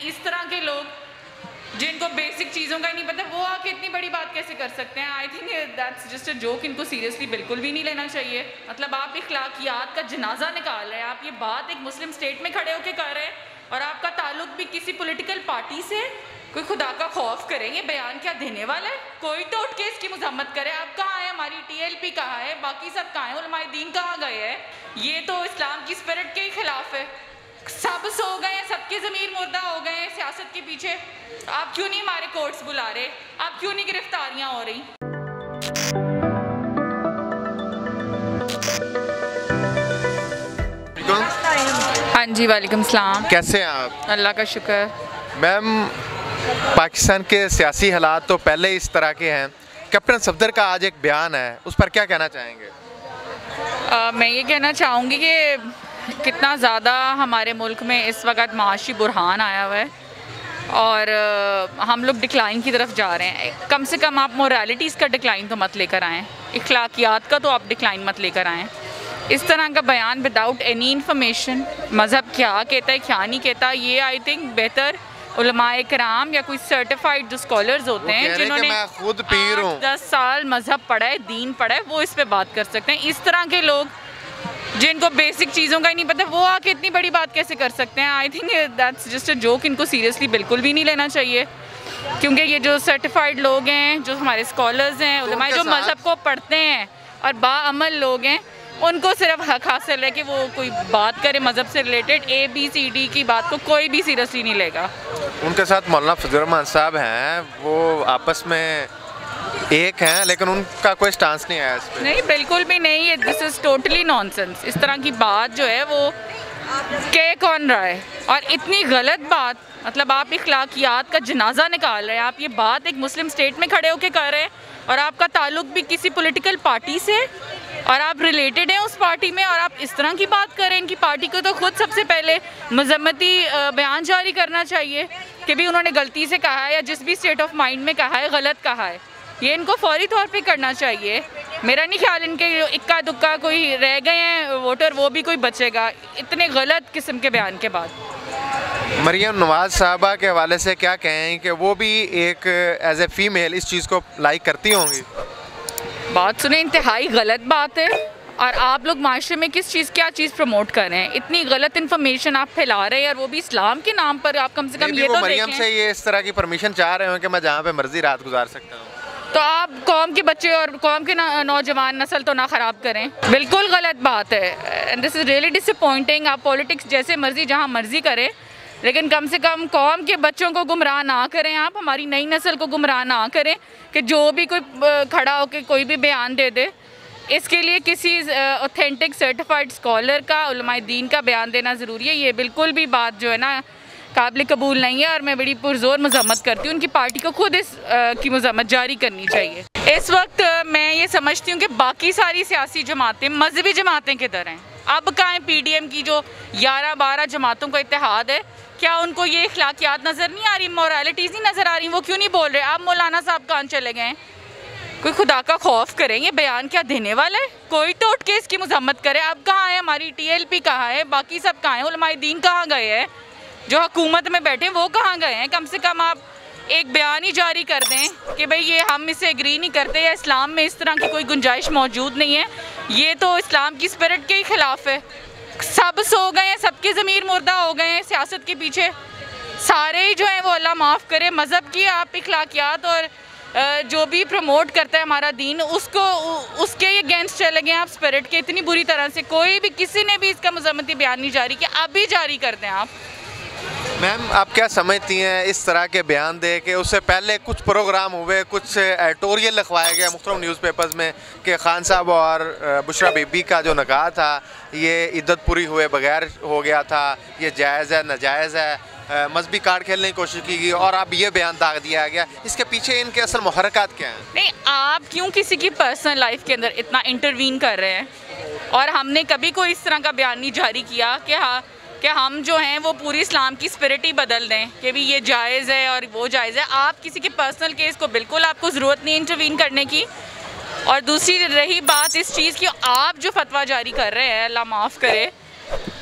इस तरह के लोग जिनको बेसिक चीज़ों का ही नहीं पता, वो आके इतनी बड़ी बात कैसे कर सकते हैं? I think that's just a joke. इनको सीरियसली बिल्कुल भी नहीं लेना चाहिए। मतलब आप इखलाकियात का जनाजा निकाल रहे हैं, आप ये बात एक मुस्लिम स्टेट में खड़े होकर कर रहे हैं और आपका ताल्लुक भी किसी पॉलिटिकल पार्टी से। कोई खुदा का खौफ करें, ये बयान क्या देने वाला है? कोई तो उठ के इसकी मजम्मत करे। आप कहाँ हैं? हमारी TLP कहाँ है? बाकी सब कहाँ हैं? उलमाए दीन कहाँ गए हैं? ये तो इस्लाम की स्पिरिट के खिलाफ है। सब सो गए हैं, सबके ज़मीर मुर्दा हो गए हैं सियासत के पीछे। आप क्यों नहीं हमारे कोर्ट्स बुला रहे? आप क्यों नहीं गिरफ्तारियां हो रही? हाँ जी, वालेकुम सलाम। कैसे हैं आप? अल्लाह का शुक्र। मैम, पाकिस्तान के सियासी हालात तो पहले इस तरह के हैं। कैप्टन सफदर का आज एक बयान है, उस पर क्या कहना चाहेंगे? मैं ये कहना चाहूँगी कि कितना ज़्यादा हमारे मुल्क में इस वक्त माशी बुरहान आया हुआ है और हम लोग डिक्लाइन की तरफ जा रहे हैं। कम से कम आप मोरालिटीज़ का डिक्लाइन तो मत लेकर आएँ, इखलाकियात का तो आप डिक्लाइन मत लेकर आएँ। इस तरह का बयान विदाउट एनी इन्फॉर्मेशन, मज़हब क्या कहता है क्या नहीं कहता, ये आई थिंक बेहतर उलमाए कराम या कोई सर्टिफाइड जो स्कॉलर्स होते हैं जिन्होंने मैं खुद पीर हूं, 10 साल मज़हब पढ़ा है, दीन पढ़ा है, वो इस पे बात कर सकते हैं। इस तरह के लोग जिनको बेसिक चीज़ों का ही नहीं पता, वो आके इतनी बड़ी बात कैसे कर सकते हैं? I think that's just a joke. इनको सीरियसली बिल्कुल भी नहीं लेना चाहिए, क्योंकि ये जो सर्टिफाइड लोग हैं, जो हमारे स्कॉलर्स हैं, उलमाए जो मज़हब को पढ़ते हैं और बाअमल लोग हैं, उनको सिर्फ हक हासिल है कि वो कोई बात करे मज़हब से रिलेटेड। ABCD की बात को कोई भी सीरियसली नहीं लेगा। उनके साथ मौलाना फजल रहमान साहब हैं, वो आपस में एक हैं, लेकिन उनका कोई स्टांस नहीं आया इस पे। नहीं, बिल्कुल भी नहीं। This is totally nonsense. इस तरह की बात जो है वो कह कौन रहा है? और इतनी गलत बात, मतलब आप इखलाकियात का जनाजा निकाल रहे हैं। आप ये बात एक मुस्लिम स्टेट में खड़े होकर कर रहे हैं और आपका ताल्लुक भी किसी पॉलिटिकल पार्टी से और आप रिलेटेड हैं उस पार्टी में, और आप इस तरह की बात करें। इनकी पार्टी को तो खुद सबसे पहले मजम्मती बयान जारी करना चाहिए कि भी उन्होंने गलती से कहा है या जिस भी स्टेट ऑफ माइंड में कहा है गलत कहा है। ये इनको फौरी तौर पे करना चाहिए। मेरा नहीं ख्याल इनके इक्का दुक्का कोई रह गए हैं वोटर, वो भी कोई बचेगा इतने गलत किस्म के बयान के बाद। मरियम नवाज साहबा के हवाले से क्या कहें कि वो भी एक एज ए फीमेल इस चीज़ को लाइक करती होंगी? बात सुने, इंतहाई गलत बात है। और आप लोग माशरे में किस चीज़ क्या चीज़ प्रमोट कर रहे हैं? इतनी गलत इन्फॉर्मेशन आप फैला रहे हैं और वो भी इस्लाम के नाम पर। आप कम से कम ये तो मरियम से ये इस तरह की परमिशन चाह रहे हो कि मैं जहाँ पे मर्जी रात गुजार सकता हूँ, तो आप कौम के बच्चे और कौम के नौजवान नस्ल तो ना ख़राब करें। बिल्कुल गलत बात है। And this is really disappointing. आप पॉलिटिक्स जैसे मर्जी जहाँ मर्जी करें, लेकिन कम से कम कौम के बच्चों को गुमराह ना करें। आप हमारी नई नस्ल को गुमराह ना करें कि जो भी कोई खड़ा होकर कोई भी बयान दे दे। इसके लिए किसी ऑथेंटिक सर्टिफाइड स्कॉलर का, उलमाए दीन का बयान देना ज़रूरी है। ये बिल्कुल भी बात जो है ना काबिल कबूल नहीं है और मैं बड़ी पुरजोर मजम्मत करती हूँ। उनकी पार्टी को खुद इस की मजम्मत जारी करनी चाहिए। इस वक्त मैं ये समझती हूँ कि बाकी सारी सियासी जमातें, मजहबी जमातें किधर हैं? अब कहाँ हैं PDM की जो 11-12 जमातों का इत्तेहाद है? क्या उनको ये इखलाकियात नज़र नहीं आ रही, मोरालिटीज़ नहीं नज़र आ रही? वो क्यों नहीं बोल रहे? अब मौलाना साहब कहाँ चले गए? कोई खुदा का खौफ करें, ये बयान क्या देने वाला है? कोई तो उठ के इसकी मजम्मत करे। अब कहाँ है? हमारी TLP कहाँ है? बाकी सब कहाँ हैं? उलमाए दीन कहाँ गए हैं? जो हुकूमत में बैठे वो कहाँ गए हैं? कम से कम आप एक बयान ही जारी कर दें कि भाई ये हम इससे एग्री नहीं करते या इस्लाम में इस तरह की कोई गुंजाइश मौजूद नहीं है। ये तो इस्लाम की स्पिरिट के ही खिलाफ है। सब सो गए हैं, सबके ज़मीर मुर्दा हो गए हैं सियासत के पीछे। सारे ही जो हैं वो अल्लाह माफ़ करे मज़हब की आप इखलाकियात और जो भी प्रमोट करता है हमारा दीन, उसको उसके अगेंस्ट चले गए आप स्पिरिट के इतनी बुरी तरह से। कोई भी किसी ने भी इसका मजम्मती बयान नहीं जारी किया, अभी जारी कर दें आप। मैम, आप क्या समझती हैं इस तरह के बयान दे के उससे पहले कुछ प्रोग्राम हुए, कुछ एडिटोरियल लिखवाया गया मुख्तलिफ न्यूज़पेपर्स में कि खान साहब और बुशरा बीबी का जो निकाह था ये इद्दत पूरी हुए बगैर हो गया था, ये जायज़ है नाजायज़ है, मजहबी कार्ड खेलने की कोशिश की गई और अब ये बयान दाग दिया गया। इसके पीछे इनके असल मुहर्रकात क्या हैं? नहीं, आप क्यों किसी की पर्सनल लाइफ के अंदर इतना इंटरवीन कर रहे हैं? और हमने कभी कोई इस तरह का बयान नहीं जारी किया कि हाँ कि हम जो हैं वो पूरी इस्लाम की स्पिरिट ही बदल दें कि भी ये जायज़ है और वो जायज़ है। आप किसी के पर्सनल केस को बिल्कुल आपको ज़रूरत नहीं इंटरवीन करने की। और दूसरी रही बात इस चीज़ की, आप जो फतवा जारी कर रहे हैं अल्लाह माफ़ करे,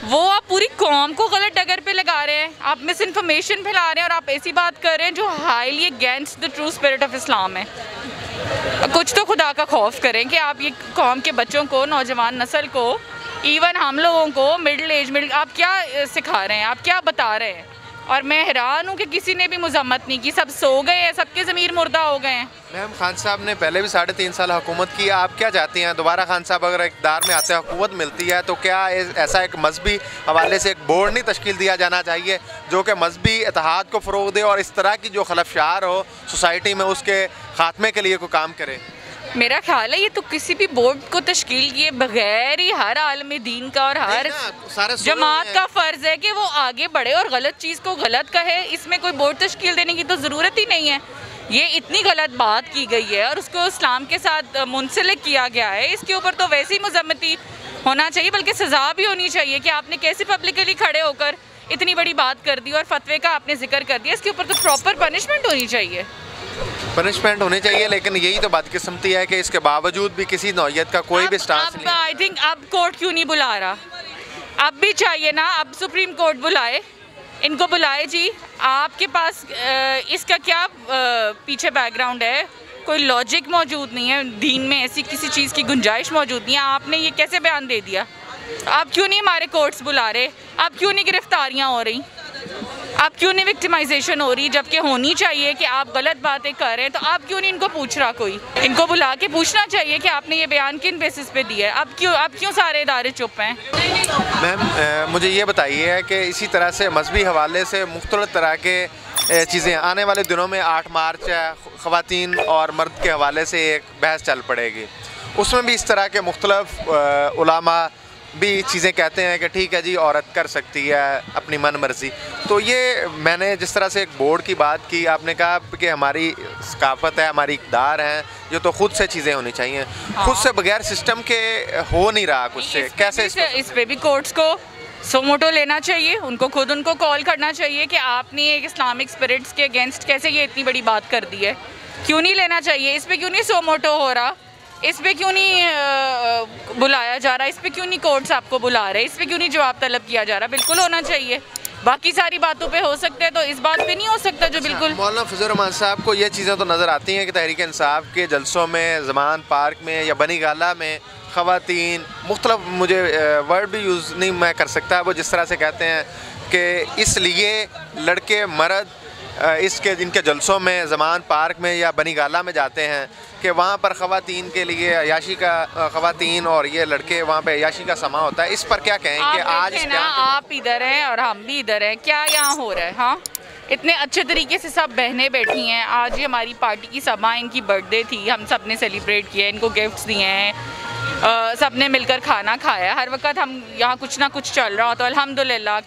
वो आप पूरी कौम को गलत डगर पे लगा रहे हैं, आप मिस इन्फॉर्मेशन फैला रहे हैं और आप ऐसी बात कर रहे हैं जो highly against the true spirit of Islam है। कुछ तो खुदा का खौफ करें कि आप ये कौम के बच्चों को, नौजवान नस्ल को, इवन हम लोगों को मिडिल एज आप क्या सिखा रहे हैं, आप क्या बता रहे हैं। और मैं हैरान हूँ कि किसी ने भी मजम्मत नहीं की, सब सो गए हैं, सबके ज़मीर मुर्दा हो गए हैं। मैम खान साहब ने पहले भी 3.5 साल हुकूमत की, आप क्या चाहती हैं दोबारा खान साहब अगर इक़्तिदार में आते हैं, हुकूमत मिलती है, तो क्या ऐसा एक मजहबी हवाले से एक बोर्ड नहीं तश्कील दिया जाना चाहिए जो कि मजहबी इत्तेहाद को फ़रोग़ दे और इस तरह की जो खलफशार हो सोसाइटी में उसके ख़ात्मे के लिए कोई काम करे? मेरा ख्याल है ये तो किसी भी बोर्ड को तश्कील किए बगैर ही हर आलम दीन का और हर जमात का फ़र्ज़ है कि वो आगे बढ़े और गलत चीज़ को गलत कहे। इसमें कोई बोर्ड तश्कील देने की तो ज़रूरत ही नहीं है। ये इतनी गलत बात की गई है और उसको इस्लाम के साथ मुंसलिक किया गया है, इसके ऊपर तो वैसे ही मजम्मती होना चाहिए, बल्कि सज़ा भी होनी चाहिए कि आपने कैसे पब्लिकली खड़े होकर इतनी बड़ी बात कर दी और फतवे का आपने जिक्र कर दिया। इसके ऊपर तो प्रॉपर पनिशमेंट होनी चाहिए। पनिशमेंट होनी चाहिए, लेकिन यही तो बदकिस्मती है कि इसके बावजूद भी किसी नौयत का कोई भी स्टांस नहीं। आई थिंक अब कोर्ट क्यों नहीं बुला रहा? अब भी चाहिए ना, अब सुप्रीम कोर्ट बुलाए, इनको बुलाए जी। आपके पास इसका क्या पीछे बैकग्राउंड है? कोई लॉजिक मौजूद नहीं है, दीन में ऐसी किसी चीज़ की गुंजाइश मौजूद नहीं है। आपने ये कैसे बयान दे दिया? आप क्यों नहीं हमारे कोर्ट्स बुला रहे? आप क्यों नहीं गिरफ्तारियाँ हो रही? आप क्यों नहीं विक्टिमाइजेशन हो रही? जबकि होनी चाहिए कि आप गलत बातें कर रहे हैं, तो आप क्यों नहीं इनको पूछ रहा? कोई इनको बुला के पूछना चाहिए कि आपने ये बयान किन बेसिस पे दिया है। आप क्यों सारे इदारे चुप हैं? मैम मुझे ये बताइए कि इसी तरह से मजहबी हवाले से मुख्तलिफ तरह के चीज़ें आने वाले दिनों में 8 मार्च है, ख़वातीन और मर्द के हवाले से एक बहस चल पड़ेगी, उसमें भी इस तरह के मुख्तलिफ उलामा भी चीज़ें कहते हैं कि ठीक है जी औरत कर सकती है अपनी मन मर्ज़ी। तो ये मैंने जिस तरह से एक बोर्ड की बात की, आपने कहा कि हमारी सकाफत है, हमारी इक़्तिदार हैं, ये तो खुद से चीज़ें होनी चाहिए। खुद से बगैर सिस्टम के हो नहीं रहा कुछ से, कैसे इस पे भी कोर्ट्स को सोमोटो लेना चाहिए, उनको कॉल करना चाहिए कि आपने एक इस्लामिक स्पिरिट्स के अगेंस्ट कैसे ये इतनी बड़ी बात कर दी है। क्यों नहीं लेना चाहिए? इस पर क्यों नहीं सोमोटो हो रहा? इस पे क्यों नहीं बुलाया जा रहा? इस पे क्यों नहीं कोर्ट्स आपको बुला रहे? इस पे क्यों नहीं जवाब तलब किया जा रहा? बिल्कुल होना चाहिए। बाकी सारी बातों पे हो सकते हैं, तो इस बात पे नहीं हो सकता जो बिल्कुल। मौलाना फजल रहमान साहब को ये चीज़ें तो नज़र आती हैं कि तहरीक इंसाफ के जलसों में, ज़मान पार्क में या बनी गाला में ख़वातीन मुख्तलिफ, मुझे वर्ड भी यूज़ नहीं मैं कर सकता, वो जिस तरह से कहते हैं कि इसलिए लड़के मर्द इसके जिनके जलसों में ज़मान पार्क में या बनी गाला में जाते हैं कि वहाँ पर ख़वातीन के लिए अयाशी का, ख़वातीन और ये लड़के वहाँ पे अयाशी का समा होता है। इस पर क्या कहें कि आज ना आप इधर हैं और हम भी इधर हैं, क्या यहाँ हो रहा है? हाँ, इतने अच्छे तरीके से सब बहनें बैठी हैं। आज ही हमारी पार्टी की सभा, इनकी बर्थडे थी, हम सब ने सेलिब्रेट किया, इनको गिफ्ट्स दिए हैं, सब ने मिलकर खाना खाया। हर वक्त हम यहाँ कुछ ना कुछ चल रहा हो तो अल्हम्दुलिल्लाह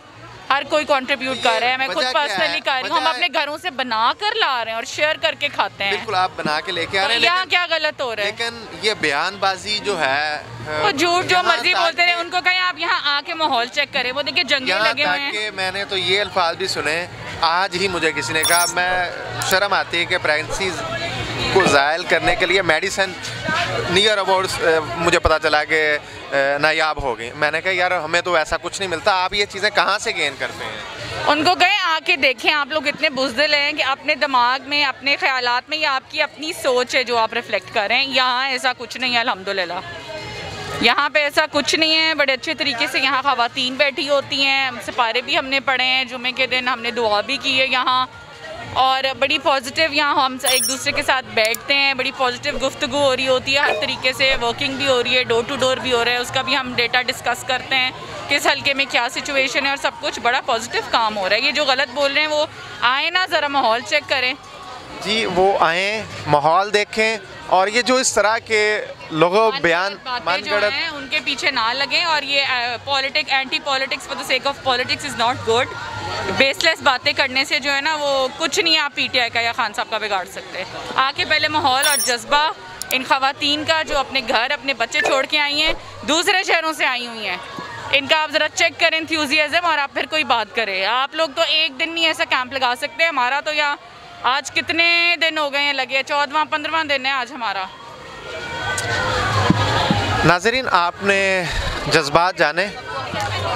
हर कोई कंट्रीब्यूट कर रहा है। मैं खुद पर्सनली कर रही हूँ, हम अपने घरों से बना कर ला रहे हैं और शेयर करके खाते हैं। बिल्कुल, आप बना के लेके आ रहे हैं, यहाँ क्या गलत हो रहा है? लेकिन ये बयानबाजी जो है, वो झूठ जो मर्जी बोलते रहे, उनको कहें आप यहाँ आके माहौल चेक करें। वो देखिए जंगल लगे हुए हैं। मैंने तो ये अल्फाज भी सुने, आज ही मुझे किसी ने कहा, मैं शर्म आती है कि प्रेगनेंसी को ज़ायल करने के लिए मेडिसिन नियर अबाउट मुझे पता चला कि नायाब हो गई। मैंने कहा यार हमें तो ऐसा कुछ नहीं मिलता, आप ये चीज़ें कहाँ से गेन करते हैं? उनको कहें आके देखें। आप लोग इतने बुज़दिल हैं कि अपने दिमाग में, अपने ख्यालात में, या आपकी अपनी सोच है जो आप रिफ्लेक्ट कर रहे हैं। यहाँ ऐसा कुछ नहीं है अल्हम्दुलिल्लाह, यहाँ पे ऐसा कुछ नहीं है। बड़े अच्छे तरीके से यहाँ ख़वातीन बैठी होती हैं, सिपारे भी हमने पढ़े हैं, जुमे के दिन हमने दुआ भी की है यहाँ, और बड़ी पॉजिटिव यहाँ हम एक दूसरे के साथ बैठते हैं, बड़ी पॉजिटिव गुफ्तगू हो रही होती है, हर तरीके से वर्किंग भी हो रही है, डोर टू डोर भी हो रहा है, उसका भी हम डेटा डिस्कस करते हैं, किस हल्के में क्या सिचुएशन है, और सब कुछ बड़ा पॉजिटिव काम हो रहा है। ये जो गलत बोल रहे हैं वो आए ना, ज़रा माहौल चेक करें जी, वो आएँ, माहौल देखें, और ये जो इस तरह के लोगों बयान मानगढ़ंत हैं उनके पीछे ना लगें। और ये anti politics for the sake of politics is not good. Baseless बातें करने से जो है ना, वो कुछ नहीं आप PTI का या खान साहब का बिगाड़ सकते। आके पहले माहौल और जज्बा इन ख़वातीन का जो अपने घर, अपने बच्चे छोड़ के आई हैं, दूसरे शहरों से आई हुई हैं, इनका आप ज़रा चेक करें एंथुसियाज़म, और आप फिर कोई बात करें। आप लोग तो एक दिन नहीं ऐसा कैंप लगा सकते। हमारा तो यहाँ आज कितने दिन हो गए हैं लगे, 14वां 15वां दिन है आज हमारा। नाज़रीन, आपने जज्बात जाने,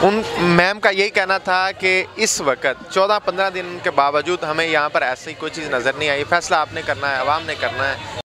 उन मैम का यही कहना था कि इस वक्त 14-15 दिन के बावजूद हमें यहाँ पर ऐसी कोई चीज़ नज़र नहीं आई, फैसला आपने करना है, आवाम ने करना है।